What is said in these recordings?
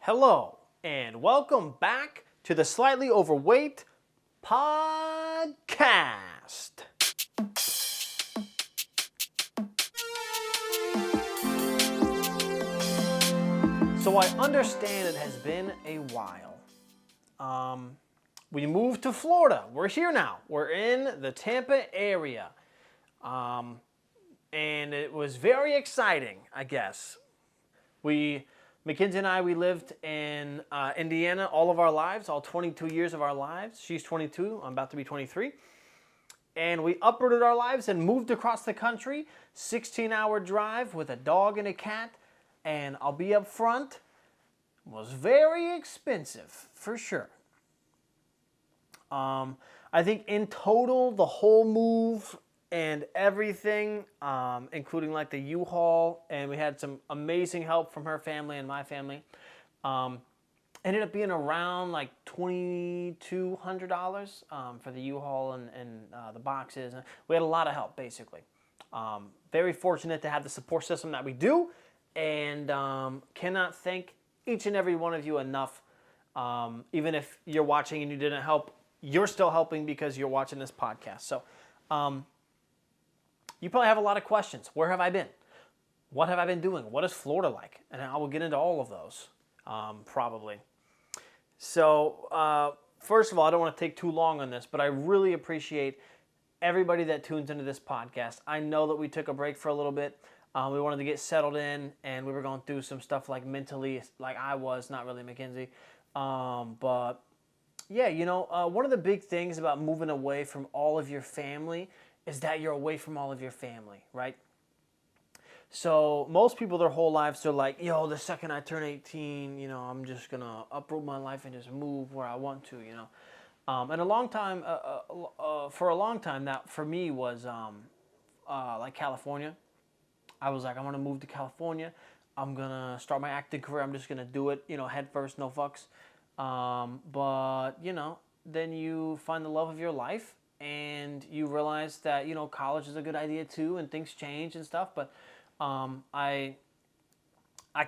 Hello, and welcome back to the Slightly Overweight podcast. So I understand it has been a while. We moved to Florida. We're here now. We're in the Tampa area. And it was very exciting, I guess. Mackenzie and I, we lived in Indiana all of our lives, all 22 years of our lives. She's 22, I'm about to be 23. And we uprooted our lives and moved across the country, 16-hour drive with a dog and a cat. And I'll be up front, was very expensive, for sure. I think in total, the whole move and everything, including like the U-Haul, and we had some amazing help from her family and my family, ended up being around like $2,200 for the U-Haul and the boxes. We had a lot of help, basically. Very fortunate to have the support system that we do, and cannot thank each and every one of you enough. Even if you're watching and you didn't help, you're still helping because you're watching this podcast. So, you probably have a lot of questions. Where have I been? What have I been doing? What is Florida like? And I will get into all of those, probably. So, first of all, I don't want to take too long on this, but I really appreciate everybody that tunes into this podcast. I know that we took a break for a little bit. We wanted to get settled in, and we were going through some stuff like mentally, like I was, not really Mackenzie. But, yeah, you know, one of the big things about moving away from all of your family is that you're away from all of your family, right? So most people their whole lives, they're like, yo, the second I turn 18, you know, I'm just going to uproot my life and just move where I want to, you know. And a long time, for a long time, that for me was like California. I was like, I want to move to California. I'm going to start my acting career. I'm just going to do it, you know, head first, no fucks. But, you know, then you find the love of your life. And you realize that, you know, college is a good idea too, and things change and stuff. But I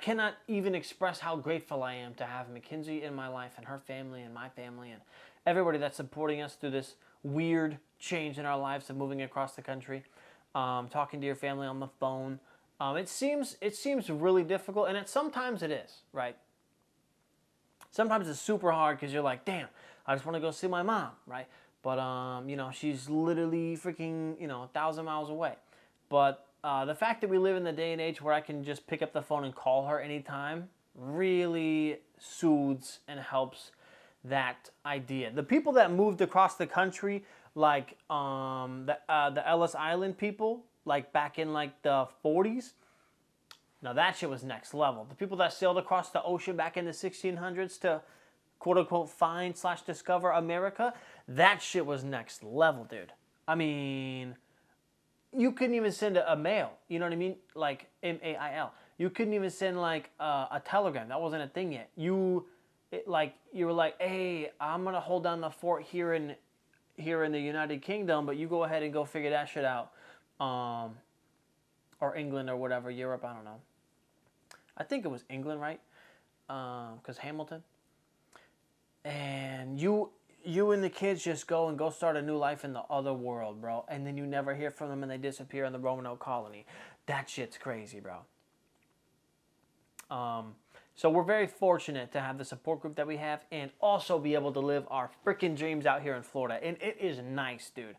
cannot even express how grateful I am to have Mackenzie in my life and her family and my family and everybody that's supporting us through this weird change in our lives of moving across the country, talking to your family on the phone. It seems really difficult, and sometimes it is, right? Sometimes it's super hard because you're like, damn, I just want to go see my mom, right? But, you know, she's literally freaking, you know, 1,000 miles away. But the fact that we live in the day and age where I can just pick up the phone and call her anytime really soothes and helps that idea. The people that moved across the country, like the Ellis Island people, like back in like the 40s, now that shit was next level. The people that sailed across the ocean back in the 1600s to quote-unquote find/discover America, that shit was next level, dude. I mean, you couldn't even send a mail, you know what I mean? Like, M-A-I-L. You couldn't even send, like, a telegram. That wasn't a thing yet. You were like, hey, I'm going to hold down the fort here in the United Kingdom, but you go ahead and go figure that shit out. Or England or whatever, Europe, I don't know. I think it was England, right? Because Hamilton. And you and the kids just go start a new life in the other world, bro. And then you never hear from them and they disappear in the Roanoke colony. That shit's crazy, bro. So we're very fortunate to have the support group that we have and also be able to live our freaking dreams out here in Florida. And it is nice, dude.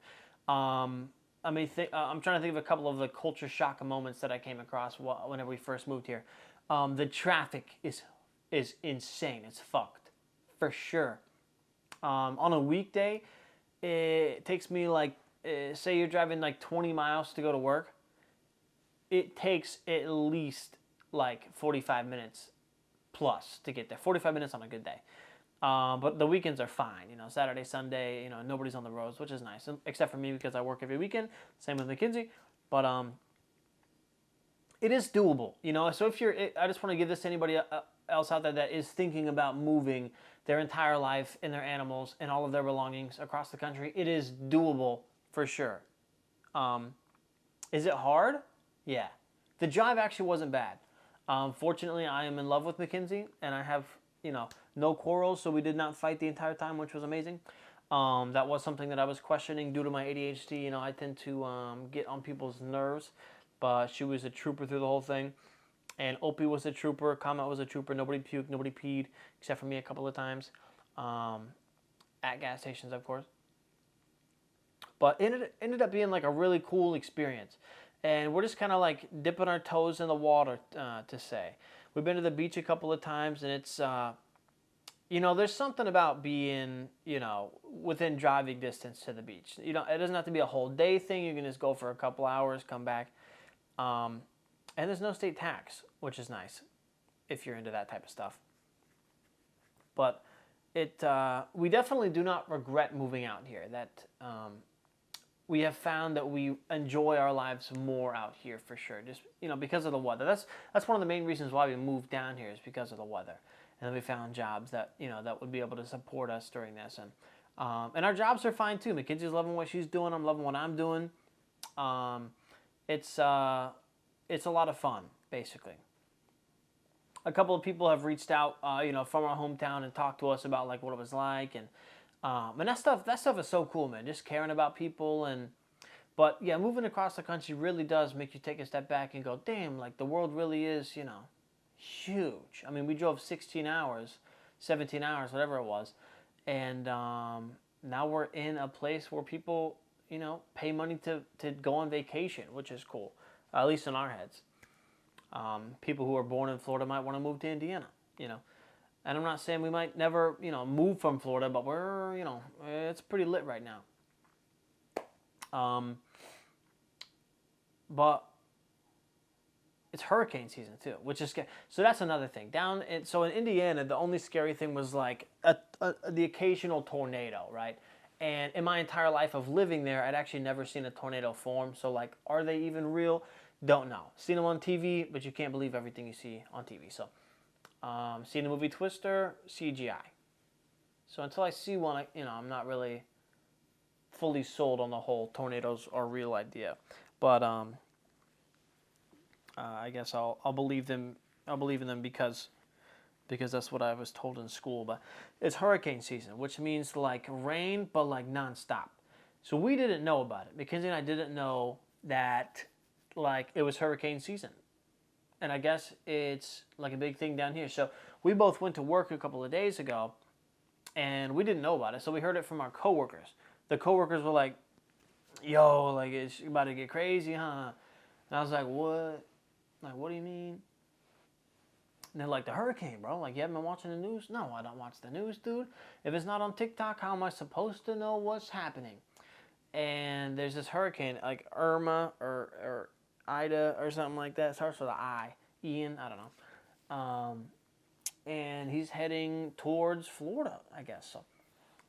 I'm trying to think of a couple of the culture shock moments that I came across whenever we first moved here. The traffic is insane. It's fucked. For sure. On a weekday, it takes me like, say you're driving like 20 miles to go to work. It takes at least like 45 minutes plus to get there. 45 minutes on a good day. But the weekends are fine. You know, Saturday, Sunday, you know, nobody's on the roads, which is nice. Except for me because I work every weekend. Same with Mackenzie. But it is doable, you know. So if I just want to give this to anybody else out there that is thinking about moving their entire life and their animals and all of their belongings across the country. It is doable for sure. Is it hard? Yeah. The drive actually wasn't bad. Fortunately, I am in love with Mackenzie, and I have no quarrels, so we did not fight the entire time, which was amazing. That was something that I was questioning due to my ADHD. I tend to get on people's nerves, but she was a trooper through the whole thing. And Opie was a trooper, Kamat was a trooper. Nobody puked, nobody peed, except for me a couple of times. At gas stations, of course. But it ended up being like a really cool experience. And we're just kind of like dipping our toes in the water, to say. We've been to the beach a couple of times, and it's, there's something about being, within driving distance to the beach. It doesn't have to be a whole day thing. You can just go for a couple hours, come back. And there's no state tax, which is nice if you're into that type of stuff. But we definitely do not regret moving out here. That we have found that we enjoy our lives more out here for sure. Just because of the weather. That's one of the main reasons why we moved down here, is because of the weather. And then we found jobs that that would be able to support us during this, and our jobs are fine too. Mackenzie's loving what she's doing. I'm loving what I'm doing. It's a lot of fun, basically. A couple of people have reached out, from our hometown and talked to us about like what it was like, and that stuff is so cool, man. Just caring about people, but yeah, moving across the country really does make you take a step back and go, damn, like the world really is, huge. I mean, we drove 16 hours, 17 hours, whatever it was, and now we're in a place where people, pay money to go on vacation, which is cool, at least in our heads. People who are born in Florida might want to move to Indiana, and I'm not saying we might never, move from Florida, but we're, it's pretty lit right now. But it's hurricane season too, which is scary. So that's another thing. So in Indiana, the only scary thing was like the occasional tornado, right? And in my entire life of living there, I'd actually never seen a tornado form. So like, are they even real? Don't know. Seen them on TV, but you can't believe everything you see on TV. So, seen the movie Twister, CGI. So until I see one, I'm not really fully sold on the whole tornadoes are real idea. But I guess I'll believe them. I'll believe in them because that's what I was told in school. But it's hurricane season, which means like rain, but like nonstop. So we didn't know about it. Mackenzie and I didn't know that like it was hurricane season. And I guess it's like a big thing down here. So we both went to work a couple of days ago, and we didn't know about it. So we heard it from our coworkers. The coworkers were like, yo, like it's about to get crazy, huh? And I was like, what? Like, what do you mean? And they're like, the hurricane, bro. Like, you haven't been watching the news? No, I don't watch the news, dude. If it's not on TikTok, how am I supposed to know what's happening? And there's this hurricane, like Irma or Ida or something like that. It starts with an I. Ian, I don't know. And he's heading towards Florida, I guess. So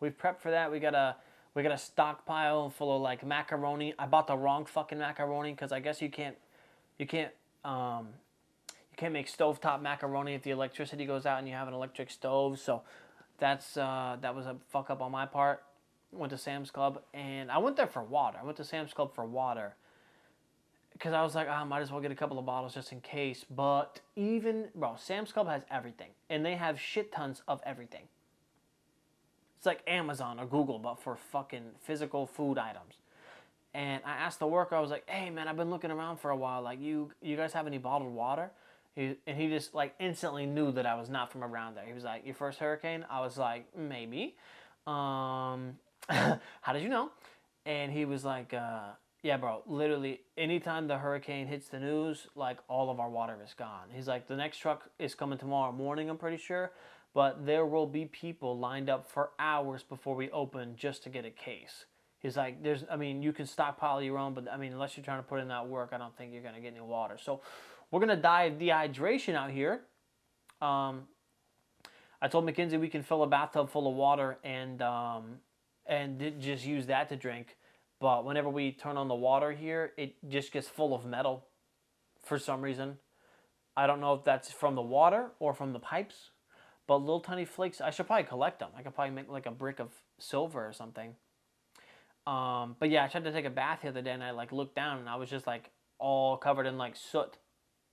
we've prepped for that. We got a stockpile full of like macaroni. I bought the wrong fucking macaroni because I guess you can't make stovetop macaroni if the electricity goes out and you have an electric stove. So that was a fuck up on my part. Went to Sam's Club, and I went there for water. I went to Sam's Club for water because I was like, I might as well get a couple of bottles just in case. But Sam's Club has everything, and they have shit tons of everything. It's like Amazon or Google, but for fucking physical food items. And I asked the worker, I was like, hey man, I've been looking around for a while. Like, you guys have any bottled water? He just like instantly knew that I was not from around there. He was like, your first hurricane? I was like, maybe. How did you know? And he was like, yeah, bro, literally anytime the hurricane hits the news, like all of our water is gone. He's like, the next truck is coming tomorrow morning, I'm pretty sure. But there will be people lined up for hours before we open just to get a case. He's like, you can stockpile your own, but unless you're trying to put in that work, I don't think you're going to get any water. So we're going to die of dehydration out here. I told Mackenzie we can fill a bathtub full of water and just use that to drink. But whenever we turn on the water here, it just gets full of metal for some reason. I don't know if that's from the water or from the pipes, but little tiny flakes. I should probably collect them. I could probably make like a brick of silver or something. But yeah, I tried to take a bath the other day, and I like looked down, and I was just like all covered in like soot,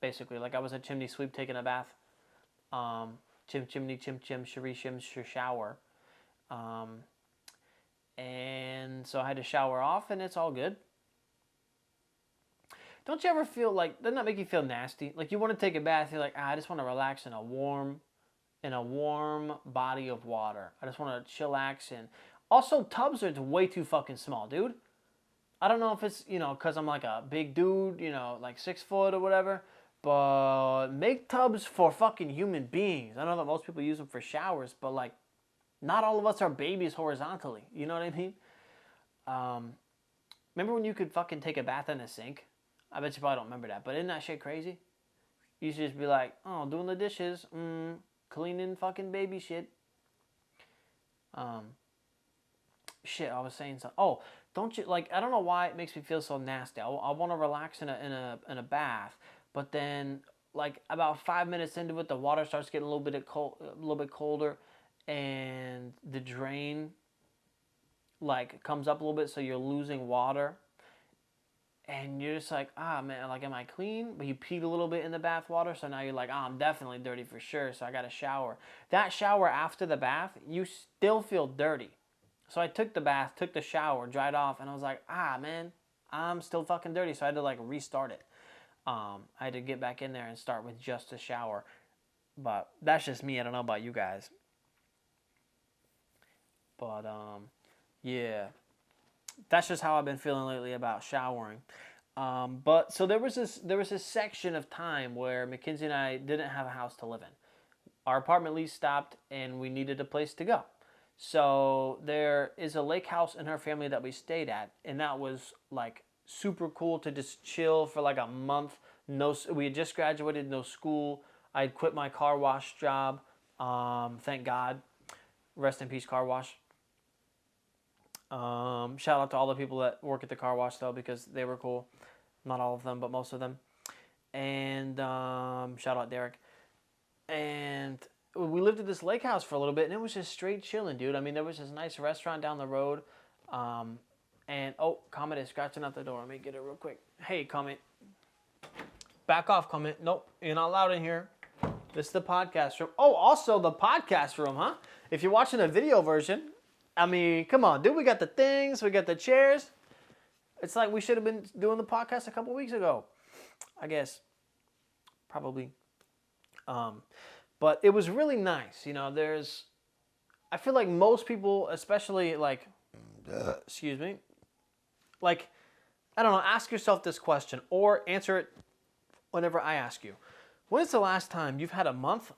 basically. Like I was a chimney sweep taking a bath. Chim chimney, chim chim, shiri shim, shower. And so I had to shower off, and it's all good. Don't you ever feel like, doesn't that make you feel nasty? Like you want to take a bath, you're like, I just want to relax in a warm body of water. I just want to chillax in. Also, tubs are way too fucking small, dude. I don't know if it's, because I'm like a big dude, like 6 foot or whatever. But make tubs for fucking human beings. I know that most people use them for showers, but like, not all of us are babies horizontally. You know what I mean? Remember when you could fucking take a bath in a sink? I bet you probably don't remember that. But isn't that shit crazy? You should just be like, oh, doing the dishes. Cleaning fucking baby shit. Shit, I was saying something. Oh, don't you, like, I don't know why it makes me feel so nasty. I want to relax in a bath. But then, like, about 5 minutes into it, the water starts getting a little bit colder. And the drain, like, comes up a little bit, so you're losing water. And you're just like, man, like, am I clean? But you peed a little bit in the bath water, so now you're like, I'm definitely dirty for sure, so I got to shower. That shower after the bath, you still feel dirty. So I took the bath, took the shower, dried off, and I was like, man, I'm still fucking dirty, so I had to, like, restart it. I had to get back in there and start with just a shower. But that's just me. I don't know about you guys. But, yeah. That's just how I've been feeling lately about showering. But so there was this section of time where Mackenzie and I didn't have a house to live in. Our apartment lease stopped, and we needed a place to go. So there is a lake house in her family that we stayed at, and that was like super cool to just chill for like a month. We had just graduated, no school. I had quit my car wash job. Thank God. Rest in peace, car wash. Shout out to all the people that work at the car wash, though, because they were cool. Not all of them, but most of them. And shout out Derek. And we lived at this lake house for a little bit, and it was just straight chilling, dude. I mean, there was this nice restaurant down the road. And, Comet is scratching out the door. Let me get it real quick. Hey, Comet. Back off, Comet. Nope, you're not allowed in here. This is the podcast room. Oh, also the podcast room, huh? If you're watching a video version... I mean, come on, dude. We got the things. We got the chairs. It's like we should have been doing the podcast a couple weeks ago. I guess. Probably. But it was really nice. I feel like most people, especially like, excuse me. Like, I don't know, ask yourself this question or answer it whenever I ask you. When's the last time you've had a month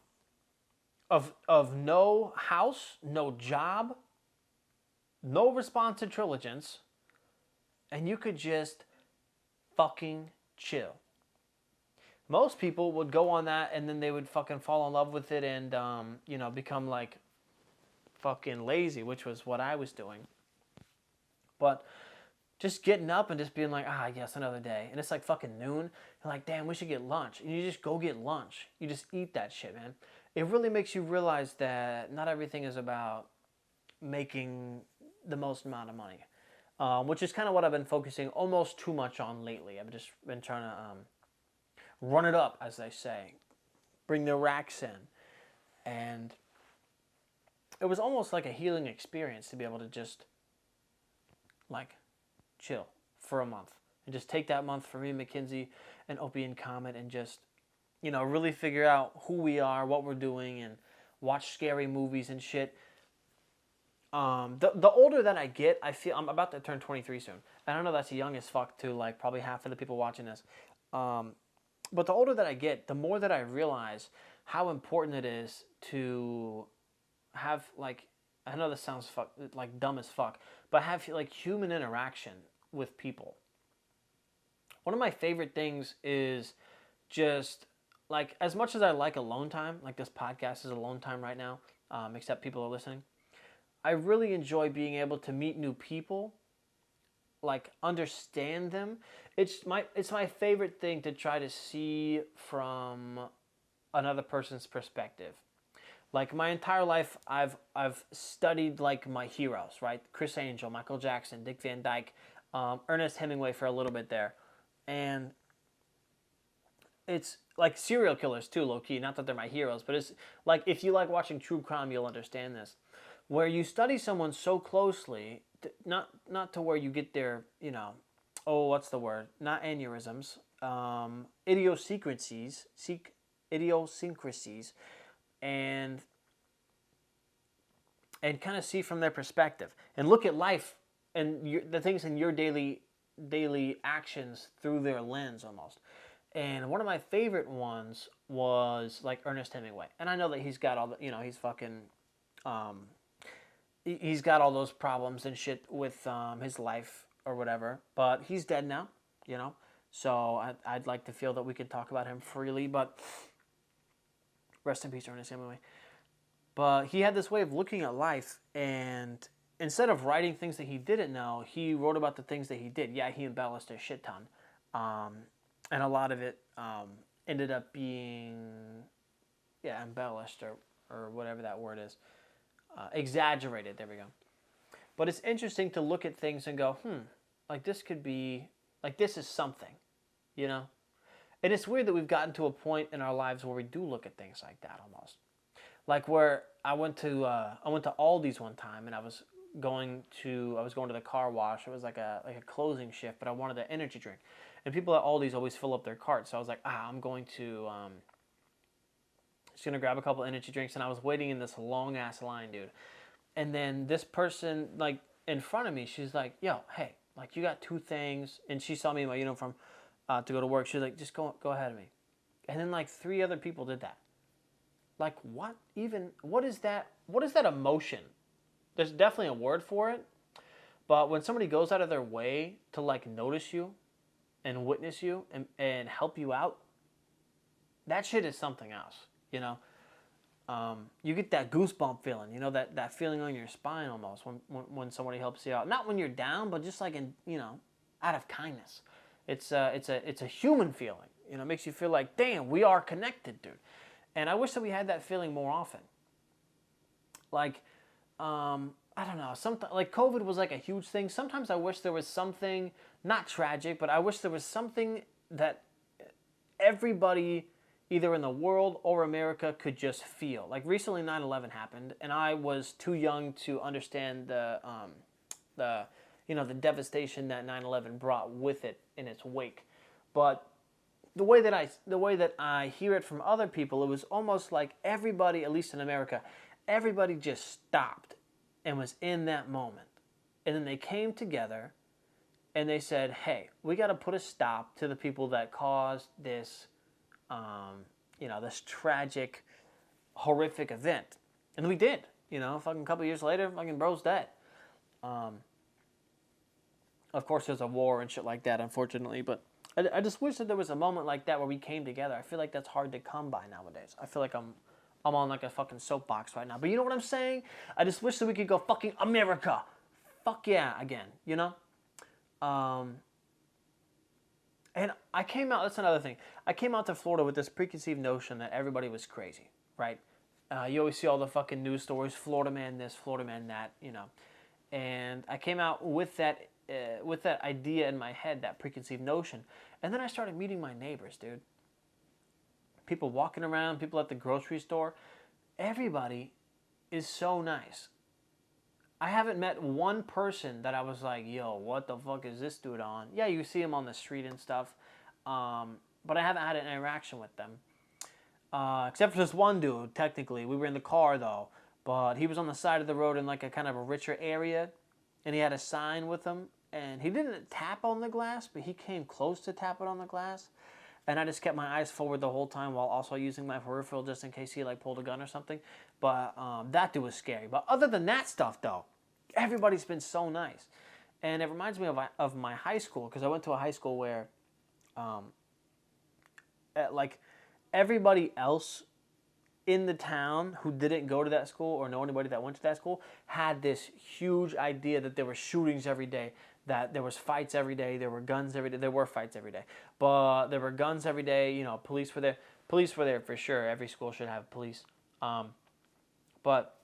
of no house, no job, no response intelligence, and you could just fucking chill? Most people would go on that, and then they would fucking fall in love with it and, become like fucking lazy, which was what I was doing. But just getting up and just being like, yes, another day. And it's like fucking noon. You're like, damn, we should get lunch. And you just go get lunch. You just eat that shit, man. It really makes you realize that not everything is about making the most amount of money, which is kind of what I've been focusing almost too much on lately. I've just been trying to run it up, as they say, bring the racks in, and it was almost like a healing experience to be able to just like chill for a month and just take that month for me, Mackenzie, and Opie and Comet, and just really figure out who we are, what we're doing, and watch scary movies and shit. The older that I get, I feel I'm about to turn 23 soon. And I know that's young as fuck to like probably half of the people watching this. But the older that I get, the more that I realize how important it is to have like, I know this sounds like dumb as fuck, but have like human interaction with people. One of my favorite things is just like, as much as I like alone time, like this podcast is alone time right now, except people are listening. I really enjoy being able to meet new people, like understand them. It's my favorite thing to try to see from another person's perspective. Like my entire life, I've studied like my heroes, right? Chris Angel, Michael Jackson, Dick Van Dyke, Ernest Hemingway for a little bit there, and it's like serial killers too, low key. Not that they're my heroes, but it's like if you like watching true crime, you'll understand this. Where you study someone so closely, not to where you get their, oh, what's the word? Not aneurysms, idiosyncrasies, idiosyncrasies, and kind of see from their perspective and look at life and the things in your daily actions through their lens almost. And one of my favorite ones was like Ernest Hemingway. And I know that he's got all the, he's fucking, he's got all those problems and shit with his life or whatever. But he's dead now, So I'd like to feel that we could talk about him freely. But rest in peace, Ernest Hemingway. But he had this way of looking at life, and instead of writing things that he didn't know, he wrote about the things that he did. Yeah, he embellished a shit ton. And a lot of it ended up being, embellished or whatever that word is. Exaggerated, there we go. But it's interesting to look at things and go, like this could be, like this is something, And it's weird that we've gotten to a point in our lives where we do look at things like that almost. Like where I went to Aldi's one time and I was going to the car wash. It was like a closing shift, but I wanted an energy drink. And people at Aldi's always fill up their carts. So I was like, I'm going to just gonna grab a couple energy drinks, and I was waiting in this long ass line, dude. And then this person like in front of me, she's like, yo, hey, like you got two things, and she saw me in my uniform to go to work. She was like, just go ahead of me. And then like 3 other people did that. Like what is that emotion? There's definitely a word for it, but when somebody goes out of their way to like notice you and witness you and help you out, that shit is something else, You get that goosebump feeling, that feeling on your spine almost when somebody helps you out. Not when you're down, but just like out of kindness. It's a human feeling, It makes you feel like, damn, we are connected, dude. And I wish that we had that feeling more often. Like, I don't know, like COVID was like a huge thing. Sometimes I wish there was something, not tragic, but I wish there was something that everybody, either in the world or America, could just feel. Like recently 9/11 happened, and I was too young to understand the devastation that 9/11 brought with it in its wake. But the way that I hear it from other people, it was almost like everybody, at least in America, everybody just stopped and was in that moment. And then they came together and they said, hey, we got to put a stop to the people that caused this, this tragic, horrific event. And we did, fucking couple years later, fucking bro's dead. Of course, there's a war and shit like that, unfortunately, but I just wish that there was a moment like that where we came together. I feel like that's hard to come by nowadays. I feel like I'm on like a fucking soapbox right now. But you know what I'm saying? I just wish that we could go fucking America. Fuck yeah, again, And I came out, that's another thing. I came out to Florida with this preconceived notion that everybody was crazy, right? You always see all the fucking news stories, Florida man this, Florida man that, And I came out with that idea in my head, that preconceived notion. And then I started meeting my neighbors, dude. People walking around, people at the grocery store. Everybody is so nice. I haven't met one person that I was like, yo, what the fuck is this dude on? Yeah, you see him on the street and stuff. But I haven't had an interaction with them. Except for this one dude, technically. We were in the car, though. But he was on the side of the road in like a kind of a richer area. And he had a sign with him. And he didn't tap on the glass, but he came close to tapping on the glass. And I just kept my eyes forward the whole time while also using my peripheral just in case he like pulled a gun or something. But that dude was scary. But other than that stuff, though, everybody's been so nice. And it reminds me of my high school, because I went to a high school where like everybody else in the town who didn't go to that school or know anybody that went to that school had this huge idea that there were shootings every day, that there was fights every day, there were guns every day. There were fights every day, but there were guns every day. Police were there. Police were there for sure. Every school should have police. But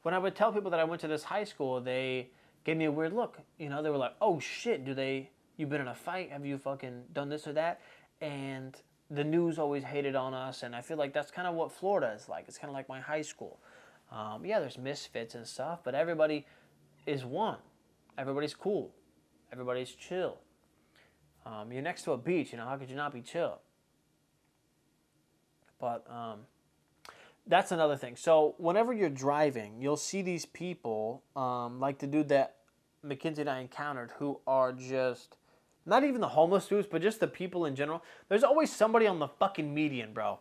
when I would tell people that I went to this high school, they gave me a weird look. They were like, "Oh shit, you've been in a fight? Have you fucking done this or that?" And the news always hated on us, and I feel like that's kind of what Florida is like. It's kind of like my high school. Yeah, there's misfits and stuff, but everybody is one. Everybody's cool. Everybody's chill. You're next to a beach, how could you not be chill? But that's another thing. So whenever you're driving, you'll see these people, like the dude that Mackenzie and I encountered, who are just, not even the homeless dudes, but just the people in general. There's always somebody on the fucking median, bro.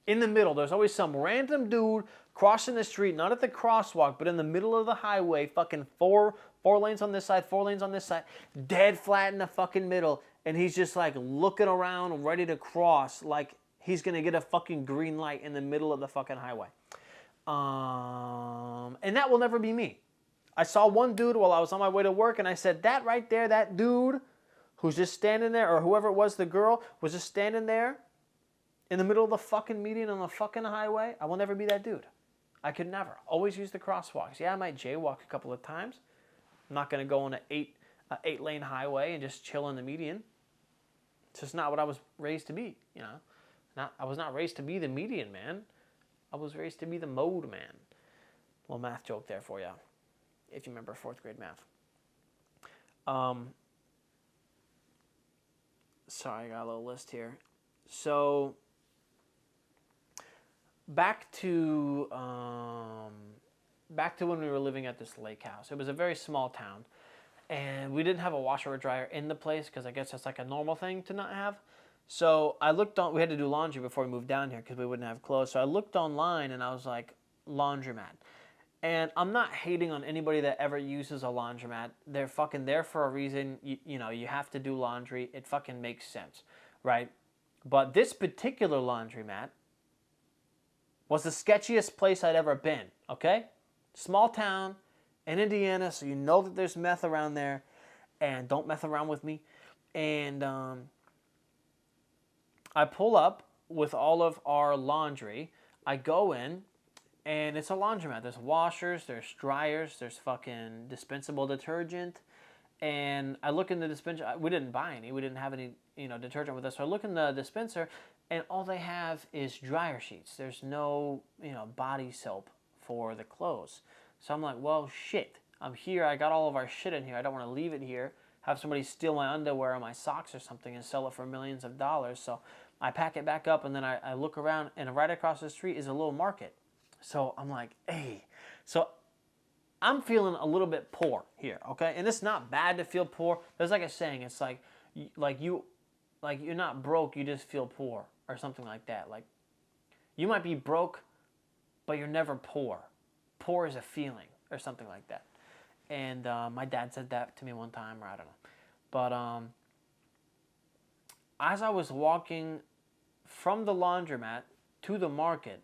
In the middle, there's always some random dude crossing the street, not at the crosswalk, but in the middle of the highway, fucking four lanes on this side, 4 lanes on this side, dead flat in the fucking middle, and he's just like looking around, ready to cross, like he's gonna get a fucking green light in the middle of the fucking highway. And that will never be me. I saw one dude while I was on my way to work, and I said, that right there, that dude who's just standing there, or whoever it was, the girl, was just standing there in the middle of the fucking median on the fucking highway. I will never be that dude. I could never. Always use the crosswalks. Yeah, I might jaywalk a couple of times. I'm not going to go on an 8-lane highway and just chill in the median. It's just not what I was raised to be, I was not raised to be the median man. I was raised to be the mode man. Little math joke there for you, if you remember 4th grade math. Sorry, I got a little list here. So, back to when we were living at this lake house. It was a very small town, and we didn't have a washer or dryer in the place because I guess that's like a normal thing to not have. So I looked on. We had to do laundry before we moved down here because we wouldn't have clothes. So I looked online and I was like, laundromat. And I'm not hating on anybody that ever uses a laundromat. They're fucking there for a reason. You have to do laundry. It fucking makes sense, right? But this particular laundromat was the sketchiest place I'd ever been, okay? Small town in Indiana, so you know that there's meth around there. And don't meth around with me. And I pull up with all of our laundry. I go in, and it's a laundromat. There's washers, there's dryers, there's fucking dispensable detergent. And I look in the dispenser. We didn't buy any. We didn't have any, detergent with us. So I look in the dispenser, and all they have is dryer sheets. There's no, body soap for the clothes. So I'm like, well, shit. I'm here. I got all of our shit in here. I don't want to leave it here. Have somebody steal my underwear or my socks or something and sell it for millions of dollars. So I pack it back up, and then I look around, and right across the street is a little market. So I'm like, hey. So I'm feeling a little bit poor here, okay? And it's not bad to feel poor. There's like a saying. It's like you're not broke, you just feel poor or something like that. Like, you might be broke, but you're never poor. Poor is a feeling or something like that. And my dad said that to me one time, or I don't know. But as I was walking from the laundromat to the market,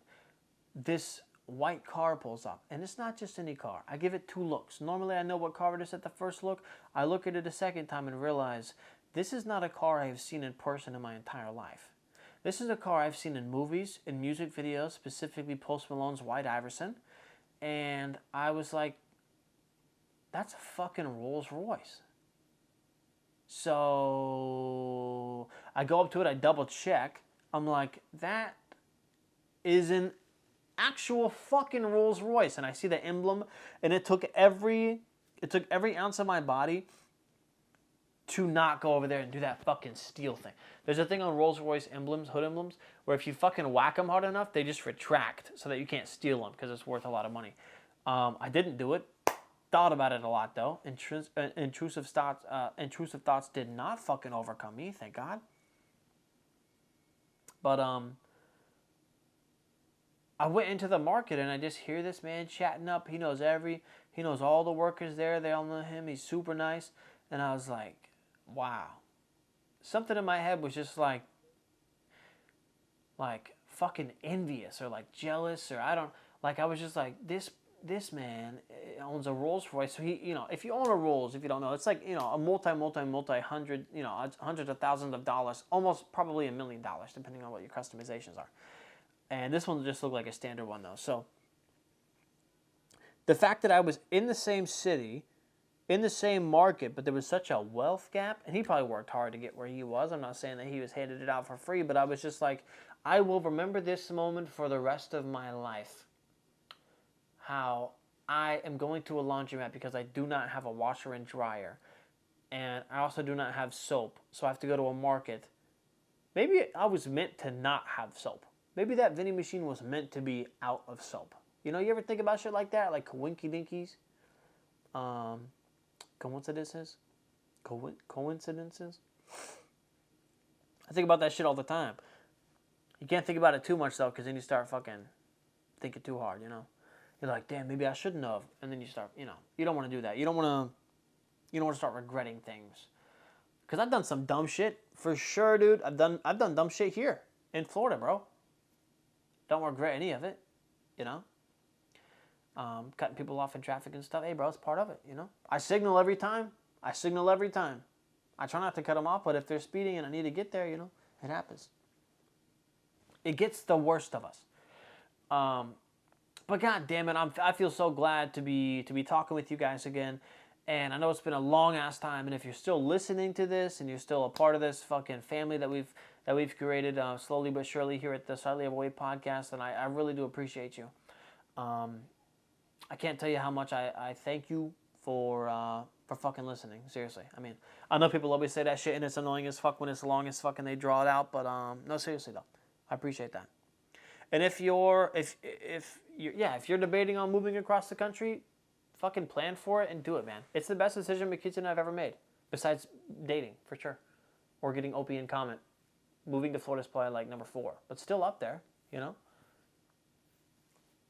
this white car pulls up. And it's not just any car. I give it 2 looks. Normally I know what car it is at the first look. I look at it a second time and realize this is not a car I have seen in person in my entire life. This is a car I've seen in movies, in music videos, specifically Post Malone's White Iverson. And I was like, that's a fucking Rolls Royce. So I go up to it, I double check. I'm like, that is an actual fucking Rolls Royce. And I see the emblem, and it took every ounce of my body to not go over there and do that fucking steal thing. There's a thing on Rolls Royce emblems, hood emblems, where if you fucking whack them hard enough, they just retract so that you can't steal them because it's worth a lot of money. I didn't do it. Thought about it a lot though. Intrusive thoughts did not fucking overcome me, thank God. But I went into the market and I just hear this man chatting up. He knows all the workers there. They all know him. He's super nice. And I was like, wow. Something in my head was just like fucking envious or like jealous, or I was just like, this man owns a Rolls Royce. So he, if you own a Rolls, if you don't know, it's like, a multi hundred, hundreds of thousands of dollars, almost probably $1 million, depending on what your customizations are. And this one just looked like a standard one though. So the fact that I was in the same city in the same market, but there was such a wealth gap, and he probably worked hard to get where he was. I'm not saying that he was handed it out for free, but I was just like, I will remember this moment for the rest of my life. How I am going to a laundromat because I do not have a washer and dryer, and I also do not have soap, so I have to go to a market. Maybe I was meant to not have soap. Maybe that vending machine was meant to be out of soap. You know, you ever think about shit like that? Like coinky-dinkies? Coincidences? Coincidences? I think about that shit all the time. You can't think about it too much, though, because then you start fucking thinking too hard, you know? You're like, damn, maybe I shouldn't have. And then you start, you know, you don't want to do that. You don't want to start regretting things. Because I've done some dumb shit. For sure, dude. I've done dumb shit here in Florida, bro. Don't regret any of it, you know? Cutting people off in traffic and stuff. Hey, bro, it's part of it, you know? I signal every time. I try not to cut them off, but if they're speeding and I need to get there, you know, it happens. It gets the worst of us. But god damn it, I feel so glad to be talking with you guys again. And I know it's been a long ass time, and if you're still listening to this and you're still a part of this fucking family that we've created slowly but surely here at the Slightly Overweight podcast, and I really do appreciate you. I can't tell you how much I thank you for fucking listening. Seriously, I mean, I know people always say that shit and it's annoying as fuck when it's long as fuck and they draw it out, but no, seriously though, I appreciate that. And if you're debating on moving across the country, fucking plan for it and do it, man. It's the best decision McKinsey and I've ever made, besides dating, for sure. Or getting Opie and Comment. Moving to Florida's probably like number 4, but still up there, you know?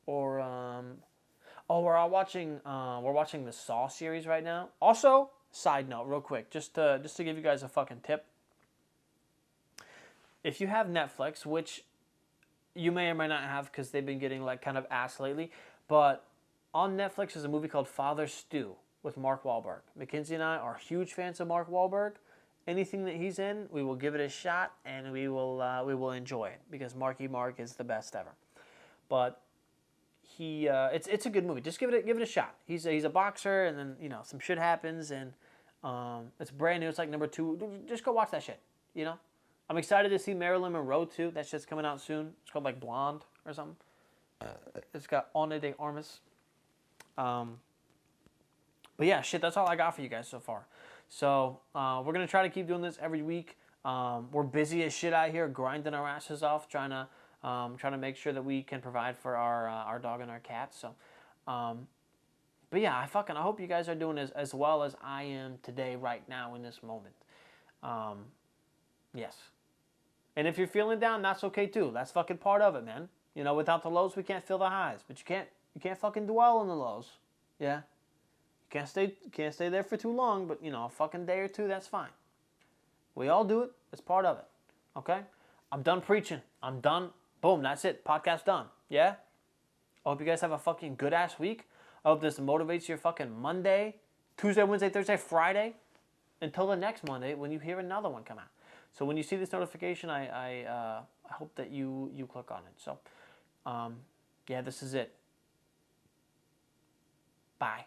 Or, we're watching the Saw series right now. Also, side note, real quick, just to give you guys a fucking tip. If you have Netflix, which you may or may not have because they've been getting like kind of ass lately, but on Netflix is a movie called Father Stew with Mark Wahlberg. Mackenzie and I are huge fans of Mark Wahlberg. Anything that he's in, we will give it a shot and we will enjoy it because Marky Mark is the best ever. But it's a good movie. Just give it a shot. He's a boxer, and then you know some shit happens, and it's brand new. It's like number 2. Just go watch that shit. You know, I'm excited to see Marilyn Monroe too. That shit's coming out soon. It's called like Blonde or something. It's got Ana de Armas. But yeah, shit, that's all I got for you guys so far. So we're going to try to keep doing this every week. We're busy as shit out here, grinding our asses off, trying to make sure that we can provide for our dog and our cat. So, but yeah, I hope you guys are doing as well as I am today, right now, in this moment. Yes. And if you're feeling down, that's okay too. That's fucking part of it, man. You know, without the lows, we can't feel the highs. But you can't fucking dwell on the lows. Yeah. You can't stay there for too long, but you know, a fucking day or two, that's fine. We all do it. It's part of it. Okay? I'm done preaching. I'm done. Boom, that's it. Podcast done. Yeah? I hope you guys have a fucking good ass week. I hope this motivates your fucking Monday, Tuesday, Wednesday, Thursday, Friday, until the next Monday when you hear another one come out. So when you see this notification, I hope that you click on it. So, yeah, this is it. Bye.